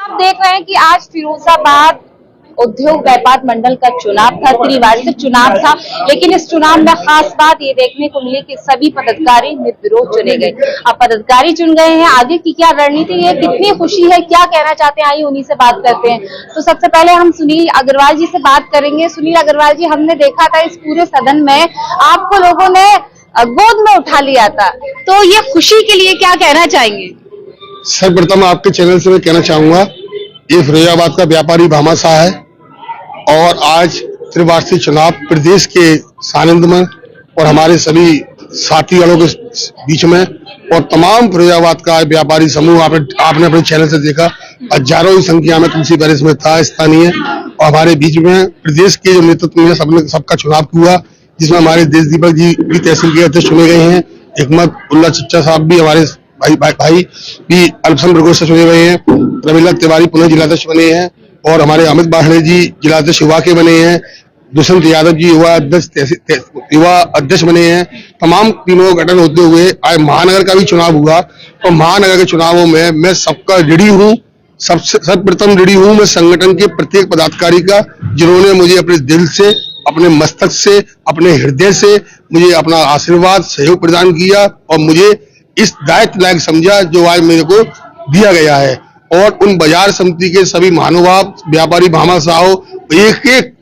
आप देख रहे हैं कि आज फिरोजाबाद उद्योग व्यापार मंडल का चुनाव था, त्रिवार्षिक चुनाव था। लेकिन इस चुनाव में खास बात ये देखने को मिली कि सभी पदाधिकारी निर्विरोध चुने गए। अब पदाधिकारी चुन गए हैं, आगे की क्या रणनीति है, कितनी खुशी है, क्या कहना चाहते हैं, आइए उन्हीं से बात करते हैं। तो सबसे पहले हम सुनील अग्रवाल जी से बात करेंगे। सुनील अग्रवाल जी, हमने देखा था इस पूरे सदन में आपको लोगों ने गोद में उठा लिया था, तो ये खुशी के लिए क्या कहना चाहेंगे? सर्वप्रथम आपके चैनल से मैं कहना चाहूंगा, ये फिरोजाबाद का व्यापारी भामाशाह है और आज त्रिवार्षिक चुनाव प्रदेश के सानिध्य में और हमारे सभी साथी वालों के बीच में और तमाम फिरोजाबाद का व्यापारी समूह आपने अपने चैनल से देखा, हजारों की संख्या में तुलसी पैलेस में था स्थानीय और हमारे बीच में प्रदेश के जो नेतृत्व में सबका चुनाव हुआ, जिसमें हमारे देश दीपक जी भी तहसील के अध्यक्ष चुने गए हैं, हिकमत उल्ला चच्चा साहब भी हमारे भाई भी अल्पसंख्यक वर्गों से चुने गए हैं, रविंद्र तिवारी पुनः जिलाध्यक्ष बने हैं और हमारे अमित बाहड़े जी जिलाध्यक्ष युवा के बने हैं, दुष्यंत यादव जी युवा अध्यक्ष बने हैं। तमाम तीनों गठन होते हुए आज महानगर का भी चुनाव हुआ और महानगर के चुनावों में मैं सबका ऋणी हूँ, सर्वप्रथम ऋणी हूँ मैं संगठन के प्रत्येक पदाधिकारी का, जिन्होंने मुझे अपने दिल से, अपने मस्तक से, अपने हृदय से मुझे अपना आशीर्वाद सहयोग प्रदान किया और मुझे इस दायित्व लायक समझा जो आज मेरे को दिया गया है। और उन बाजार समिति के सभी महानुभाव व्यापारी भामाशाहों, एक एक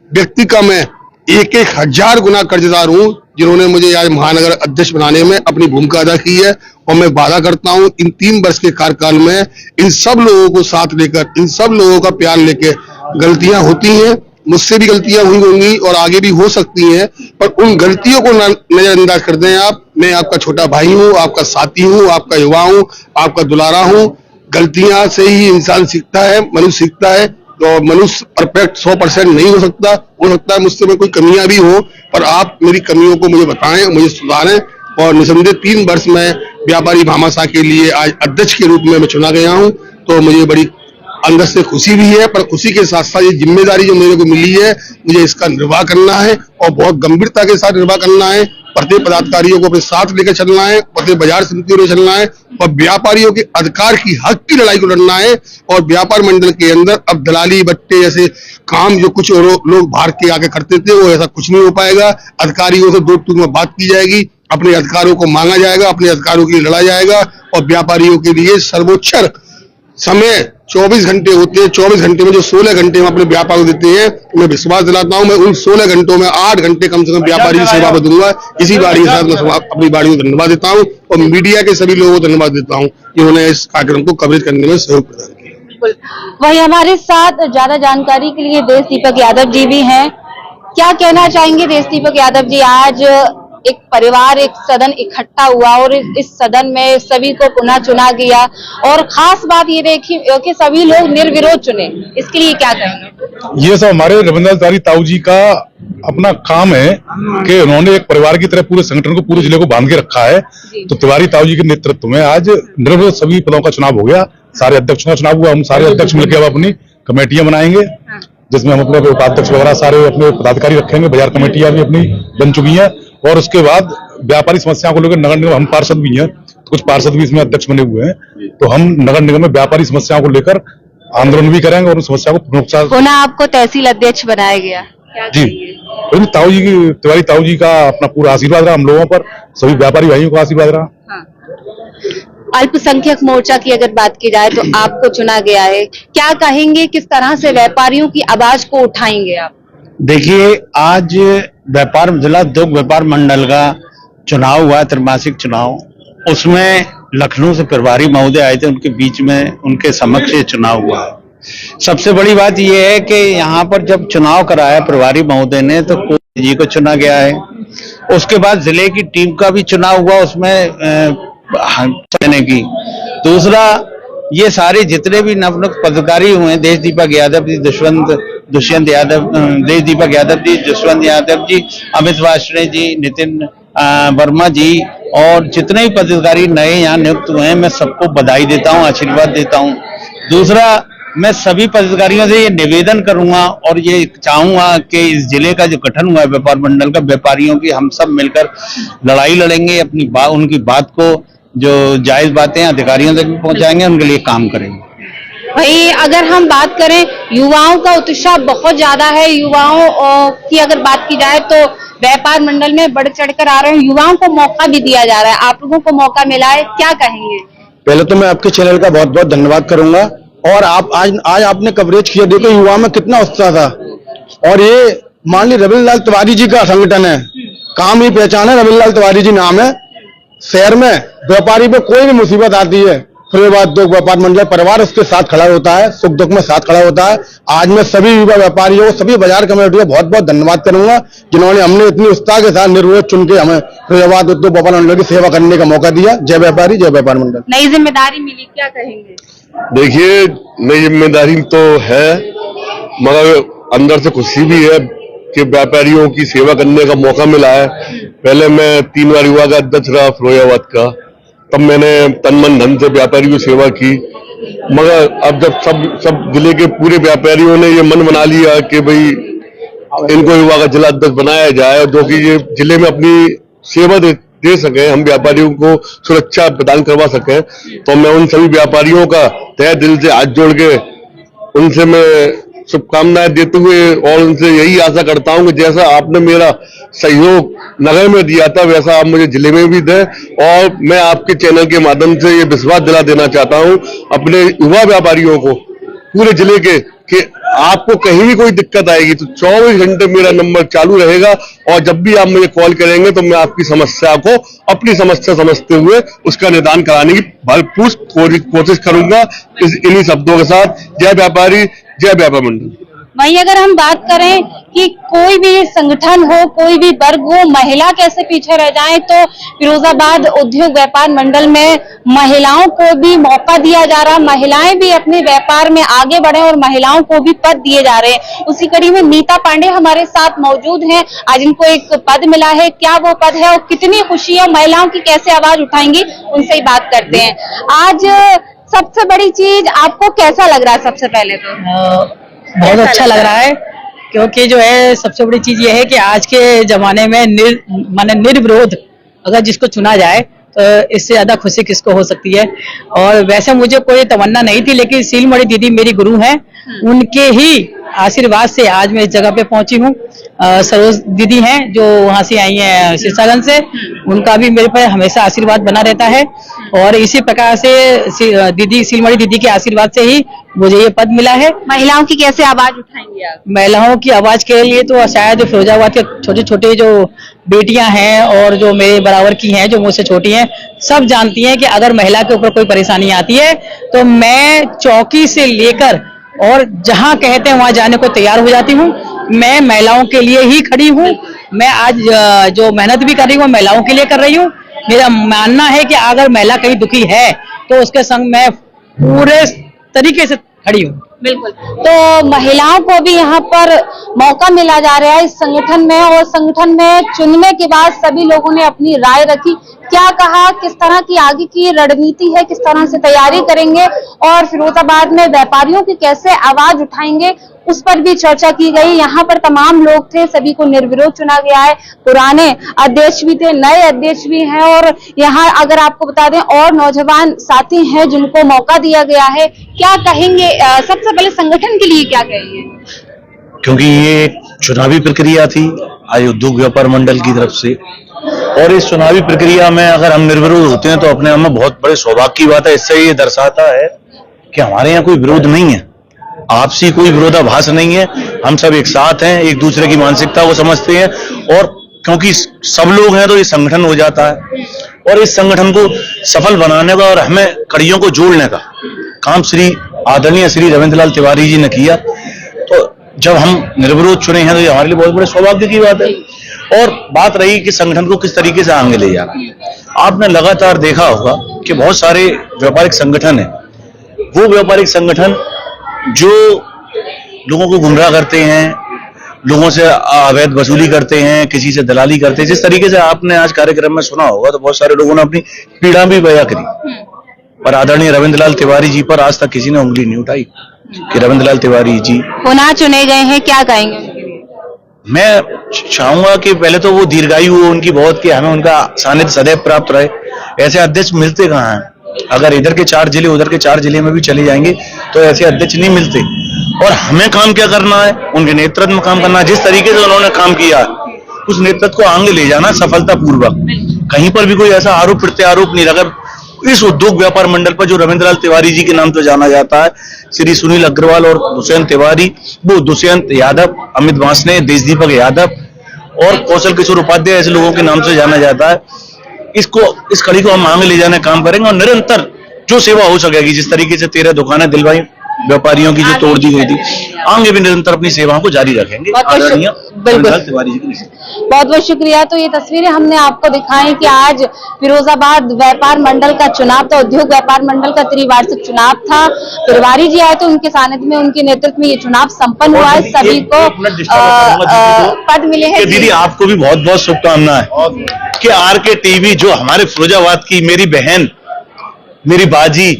व्यक्ति का मैं 1,000 गुना कर्जदार हूं, जिन्होंने मुझे आज महानगर अध्यक्ष बनाने में अपनी भूमिका अदा की है। और मैं वादा करता हूं इन 3 वर्ष के कार्यकाल में इन सब लोगों को साथ लेकर, इन सब लोगों का प्यार लेकर, गलतियां होती हैं, मुझसे भी गलतियां हुई होंगी और आगे भी हो सकती हैं, पर उन गलतियों को नजरअंदाज कर दें आप। मैं आपका छोटा भाई हूं, आपका साथी हूं, आपका युवा हूं, आपका दुलारा हूं। गलतियां से ही इंसान सीखता है, मनुष्य सीखता है। तो मनुष्य परफेक्ट 100% नहीं हो सकता है मुझसे में कोई कमियां भी हो, पर आप मेरी कमियों को मुझे बताएं, मुझे सुधारें। और निसंदेह 3 वर्ष में व्यापारी भामाशाह के लिए आज अध्यक्ष के रूप में मैं चुना गया हूं, तो मुझे बड़ी अंदर से खुशी भी है, पर खुशी के साथ साथ ये जिम्मेदारी जो मेरे को मिली है, मुझे इसका निर्वाह करना है और बहुत गंभीरता के साथ निर्वाह करना है। प्रत्येक पदाधिकारियों को अपने साथ लेकर चलना है, प्रत्येक बाजार समितियों में चलना है और व्यापारियों के अधिकार की हक की लड़ाई को लड़ना है। और व्यापार मंडल के अंदर अब दलाली बट्टे जैसे काम जो कुछ लोग बाहर के आके करते थे, वो ऐसा कुछ नहीं हो पाएगा। अधिकारियों से 2 टूक में बात की जाएगी, अपने अधिकारों को मांगा जाएगा, अपने अधिकारों के लिए लड़ा जाएगा और व्यापारियों के लिए सर्वोच्च समय 24 घंटे होते हैं। 24 घंटे में जो 16 घंटे हम अपने व्यापार को देते हैं, मैं विश्वास दिलाता हूं मैं उन 16 घंटों में 8 घंटे कम से कम व्यापारी की सेवा में दूंगा। इसी बारी के साथ मैं अपनी बारी को धन्यवाद देता हूं और मीडिया के सभी लोगों को धन्यवाद देता हूं, जिन्होंने इस कार्यक्रम को कवरेज करने में सहयोग प्रदान किया। वही हमारे साथ ज्यादा जानकारी के लिए देश दीपक यादव जी भी हैं। क्या कहना चाहेंगे देश दीपक यादव जी? आज एक परिवार, एक सदन इकट्ठा हुआ और इस सदन में सभी को पुनः चुना गया और खास बात ये देखी कि सभी लोग निर्विरोध चुने, इसके लिए क्या कहेंगे? ये सब हमारे रविंद्र तिवारी ताऊ जी का अपना काम है कि उन्होंने एक परिवार की तरह पूरे संगठन को, पूरे जिले को बांध के रखा है। तो तिवारी ताऊ जी के नेतृत्व में आज निर्विरोध सभी पदों का चुनाव हो गया, सारे अध्यक्षों का चुनाव हुआ। हम सारे अध्यक्ष मिलकर अब अपनी कमेटियां बनाएंगे, जिसमें हम अपने उपाध्यक्ष वगैरह सारे अपने पदाधिकारी रखेंगे। बाजार कमेटियां भी अपनी बन चुकी हैं और उसके बाद व्यापारी समस्याओं को लेकर नगर निगम, हम पार्षद भी हैं, तो कुछ पार्षद भी इसमें अध्यक्ष बने हुए हैं, तो हम नगर निगम में व्यापारी समस्याओं को लेकर आंदोलन भी करेंगे और उन समस्याओं को पुनः आपको तहसील अध्यक्ष बनाया गया जी। ताऊ जी की, तिवारी ताऊ जी का अपना पूरा आशीर्वाद रहा हम लोगों पर, सभी व्यापारी भाइयों का आशीर्वाद रहा। अल्पसंख्यक मोर्चा की अगर बात की जाए तो आपको चुना गया है, क्या कहेंगे, किस तरह से व्यापारियों की आवाज को उठाएंगे आप? देखिए, आज जिला उद्योग व्यापार मंडल का चुनाव हुआ, त्रैमासिक चुनाव, उसमें लखनऊ से प्रभारी महोदय आए थे, उनके बीच में उनके समक्ष ये चुनाव हुआ है। सबसे बड़ी बात यह है कि यहाँ पर जब चुनाव कराया प्रभारी महोदय ने, तो कोई जी को चुना गया है। उसके बाद जिले की टीम का भी चुनाव हुआ, उसमें चुनने की। दूसरा, ये सारे जितने भी नवनियुक्त पदाधिकारी हुए, देश दीपक यादव जी, दुष्यंत यादव, देश दीपक यादव जी, जसवंत यादव जी, अमित वाजपेयी जी, नितिन वर्मा जी और जितने भी पदाधिकारी नए यहाँ नियुक्त हुए हैं, मैं सबको बधाई देता हूँ, आशीर्वाद देता हूँ। दूसरा, मैं सभी पदाधिकारियों से ये निवेदन करूंगा और ये चाहूंगा कि इस जिले का जो गठन हुआ है व्यापार मंडल का, व्यापारियों की हम सब मिलकर लड़ाई लड़ेंगे, अपनी उनकी बात को, जो जायज बातें अधिकारियों तक भी पहुंचाएंगे, उनके लिए काम करेंगे। वही अगर हम बात करें युवाओं का उत्साह बहुत ज्यादा है। युवाओं की अगर बात की जाए तो व्यापार मंडल में बढ़ चढ़कर आ रहे हैं, युवाओं को मौका भी दिया जा रहा है। आप लोगों को मौका मिला है, क्या कहेंगे? पहले तो मैं आपके चैनल का बहुत बहुत धन्यवाद करूंगा। और आप आज आपने कवरेज किया, देखो युवा में कितना उत्साह था। और ये मान ली रविंद्रलाल तिवारी जी का संगठन है, काम ही पहचान है, रविंद्रलाल तिवारी जी नाम है। शहर में व्यापारी पे कोई भी मुसीबत आती है, फिरोजाबाद उद्योग व्यापार मंडल परिवार उसके साथ खड़ा होता है, सुख दुख में साथ खड़ा होता है। आज मैं सभी युवा व्यापारियों, सभी बाजार कमेटी को बहुत बहुत धन्यवाद करूंगा, जिन्होंने हमने इतनी उत्साह के साथ निर्विरोध चुन के हमें फिरोजाबाद उद्योग व्यापार मंडल की सेवा करने का मौका दिया। जय व्यापारी, जय व्यापार मंडल। नई जिम्मेदारी मिली, क्या कहेंगे? देखिए, नई जिम्मेदारी तो है, मगर अंदर से खुशी भी है कि व्यापारियों की सेवा करने का मौका मिला है। पहले मैं 3 बार युवा का अध्यक्ष रहा फिरोजाबाद का, तब मैंने तन मन धन से व्यापारी की सेवा की। मगर अब जब सब जिले के पूरे व्यापारियों ने ये मन बना लिया कि भाई इनको युवा का जिला अध्यक्ष बनाया जाए, जो कि ये जिले में अपनी सेवा दे सके, हम व्यापारियों को सुरक्षा प्रदान करवा सके, तो मैं उन सभी व्यापारियों का तहे दिल से हाथ जोड़ के उनसे मैं शुभकामनाएं देते हुए और उनसे यही आशा करता हूं कि जैसा आपने मेरा सहयोग नगर में दिया था, वैसा आप मुझे जिले में भी दें। और मैं आपके चैनल के माध्यम से ये विश्वास दिला देना चाहता हूं अपने युवा व्यापारियों को पूरे जिले के कि आपको कहीं भी कोई दिक्कत आएगी तो 24 घंटे मेरा नंबर चालू रहेगा, और जब भी आप मुझे कॉल करेंगे तो मैं आपकी समस्या को अपनी समस्या समझते हुए उसका निदान कराने की भरपूर कोशिश करूंगा। इन्हीं शब्दों के साथ जय व्यापारी, जय व्यापार मंडल। वहीं अगर हम बात करें कि कोई भी संगठन हो, कोई भी वर्ग हो, महिला कैसे पीछे रह जाए, तो फिरोजाबाद उद्योग व्यापार मंडल में महिलाओं को भी मौका दिया जा रहा है। महिलाएं भी अपने व्यापार में आगे बढ़े और महिलाओं को भी पद दिए जा रहे हैं। उसी कड़ी में नीता पांडे हमारे साथ मौजूद हैं। आज इनको एक पद मिला है, क्या वो पद है और कितनी खुशी है, महिलाओं की कैसे आवाज उठाएंगी, उनसे ही बात करते हैं। आज सबसे बड़ी चीज आपको कैसा लग रहा है? सबसे पहले तो बहुत अच्छा लग रहा है, क्योंकि जो है सबसे बड़ी चीज ये है कि आज के जमाने में निर्विरोध अगर जिसको चुना जाए तो इससे ज्यादा खुशी किसको हो सकती है। और वैसे मुझे कोई तमन्ना नहीं थी, लेकिन सीलमढ़ी दीदी मेरी गुरु हैं, उनके ही आशीर्वाद से आज मैं इस जगह पे पहुंची हूँ। सरोज दीदी हैं जो वहां से आई हैं सिरसागंज से, उनका भी मेरे पर हमेशा आशीर्वाद बना रहता है। और इसी प्रकार से दीदी सीलमढ़ी दीदी के आशीर्वाद से ही मुझे ये पद मिला है। महिलाओं की कैसे आवाज उठाएंगे आप? महिलाओं की आवाज के लिए तो शायद फिरोजाबाद के छोटे छोटे जो बेटियां हैं और जो मेरे बराबर की हैं, जो मुझसे छोटी हैं, सब जानती हैं कि अगर महिला के ऊपर कोई परेशानी आती है तो मैं चौकी से लेकर और जहां कहते हैं वहां जाने को तैयार हो जाती हूँ। मैं महिलाओं के लिए ही खड़ी हूँ। मैं आज जो मेहनत भी कर रही हूँ महिलाओं के लिए कर रही हूँ। मेरा मानना है कि अगर महिला कहीं दुखी है तो उसके संग मैं पूरे तरीके से खड़ी हूँ। बिल्कुल, तो महिलाओं को भी यहाँ पर मौका मिला जा रहा है इस संगठन में, और संगठन में चुनने के बाद सभी लोगों ने अपनी राय रखी, क्या कहा, किस तरह की आगे की रणनीति है, किस तरह से तैयारी करेंगे और फिरोजाबाद में व्यापारियों की कैसे आवाज उठाएंगे, उस पर भी चर्चा की गई। यहाँ पर तमाम लोग थे, सभी को निर्विरोध चुना गया है। पुराने अध्यक्ष भी थे, नए अध्यक्ष भी हैं, और यहाँ अगर आपको बता दें और नौजवान साथी हैं जिनको मौका दिया गया है। क्या कहेंगे, सबसे पहले संगठन के लिए क्या कहेंगे? क्योंकि ये चुनावी प्रक्रिया थी आज उद्योग व्यापार मंडल की तरफ से, और इस चुनावी प्रक्रिया में अगर हम निर्विरोध होते हैं तो अपने आप में बहुत बड़े सौभाग्य की बात है। इससे ये दर्शाता है कि हमारे यहाँ कोई विरोध नहीं है, आपसी कोई विरोधाभास नहीं है, हम सब एक साथ हैं, एक दूसरे की मानसिकता को समझते हैं, और क्योंकि सब लोग हैं तो ये संगठन हो जाता है। और इस संगठन को सफल बनाने का और हमें कड़ियों को जोड़ने का काम आदरणीय श्री रविंद्रलाल तिवारी जी ने किया। तो जब हम निर्विरोध चुने हैं तो ये हमारे लिए बहुत बड़े सौभाग्य की बात है। और बात रही कि संगठन को किस तरीके से आगे ले जाना, आपने लगातार देखा होगा कि बहुत सारे व्यापारिक संगठन है, वो व्यापारिक संगठन जो लोगों को गुमराह करते हैं, लोगों से अवैध वसूली करते हैं, किसी से दलाली करते हैं। जिस तरीके से आपने आज कार्यक्रम में सुना होगा तो बहुत सारे लोगों ने अपनी पीड़ा भी बयां करी, पर आदरणीय रविंद्रलाल तिवारी जी पर आज तक किसी ने उंगली नहीं उठाई कि रविंद्रलाल तिवारी जी पुनः चुने गए हैं, क्या कहेंगे उनके लिए? मैं चाहूंगा कि पहले तो वो दीर्घायु हो उनकी बहुत, कि हमें उनका सानिध्य सदैव प्राप्त रहे। ऐसे अध्यक्ष मिलते कहाँ हैं? अगर इधर के 4 जिले उधर के 4 जिले में भी चले जाएंगे तो ऐसे अध्यक्ष नहीं मिलते। और हमें काम क्या करना है, उनके नेतृत्व में काम करना है। जिस तरीके से उन्होंने काम किया उस नेतृत्व को आगे ले जाना सफलता पूर्वक। कहीं पर भी कोई ऐसा आरोप प्रत्यारोप नहीं लगा। इस उद्योग व्यापार मंडल पर जो रविंद्रलाल तिवारी जी के नाम से जाना जाता है, श्री सुनील अग्रवाल और दुष्यंत तिवारी, वो दुष्यंत यादव, अमित वासने, देशदीपक यादव और कौशल किशोर उपाध्याय ऐसे लोगों के नाम से जाना जाता है। इस कड़ी को हम आगे ले जाने का काम करेंगे और निरंतर जो सेवा हो सकेगी, जिस तरीके से 13 दुकानें दिलवाई व्यापारियों की जो तोड़ दी गई थी, आगे भी निरंतर अपनी सेवाओं को जारी रखेंगे। आदरणीय रविंद्रलाल तिवारी जी की बहुत बहुत शुक्रिया। तो ये तस्वीरें हमने आपको दिखाई कि आज फिरोजाबाद व्यापार मंडल का चुनाव था, उद्योग व्यापार मंडल का त्रिवार्षिक चुनाव था। तिवारी जी आए तो उनके सानिध्य में, उनके नेतृत्व में ये चुनाव संपन्न हुआ है। सभी को पद मिले हैं। दीदी आपको भी बहुत बहुत शुभकामनाएं कि आरके टीवी जो हमारे फिरोजाबाद की मेरी बहन, मेरी बाजी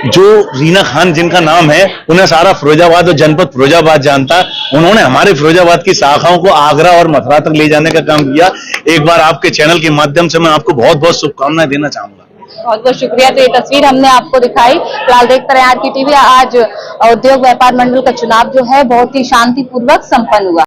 जो रीना खान जिनका नाम है, उन्हें सारा फिरोजाबाद और जनपद फिरोजाबाद जानता है। उन्होंने हमारे फिरोजाबाद की शाखाओं को आगरा और मथुरा तक ले जाने का काम किया। एक बार आपके चैनल के माध्यम से मैं आपको बहुत बहुत शुभकामनाएं देना चाहूंगा। बहुत बहुत शुक्रिया। तो ये तस्वीर हमने आपको दिखाई। फिलहाल देखते रहे आरके टीवी। आज उद्योग व्यापार मंडल का चुनाव जो है बहुत ही शांतिपूर्वक संपन्न हुआ।